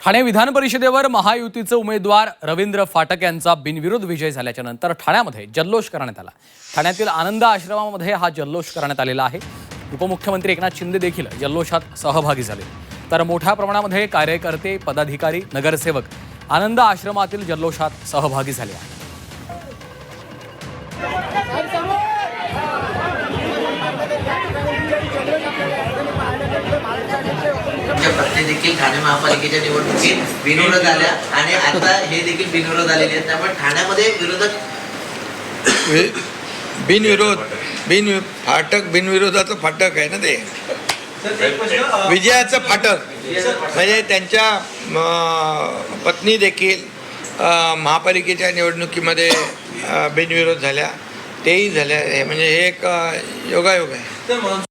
ठाणे विधान परिषदेवर महायुतीचे उमेदवार रवींद्र फाटक यांचा बिनविरोध विजय झाल्याच्या नंतर ठाण्यामध्ये जल्लोष करण्यात आला। ठाण्यातील आनंद आश्रमामध्ये हा जल्लोष करण्यात आलेला आहे। उपमुख्यमंत्री एकनाथ शिंदे देखील जल्लोषात सहभागी झाले। तर मोठ्या प्रमाणामध्ये कार्यकर्ते, पदाधिकारी, नगरसेवक आनंद आश्रमातील जल्लोषात सहभागी झाले आहेत। पत्नी देखील ठाणे महापालिकेच्या निवडणुकीत बिनविरोध आल्या आणि आता हे देखील बिनविरोध आलेले आहेत। त्यामुळे ठाण्यामध्ये विरोधक फाटक बिनविरोधाचं फाटक आहे ना ते, विजयाचं फाटक म्हणजे त्यांच्या पत्नी देखील महापालिकेच्या निवडणुकीमध्ये बिनविरोध झाल्या, तेही झाल्या, म्हणजे हे एक योगायोग आहे।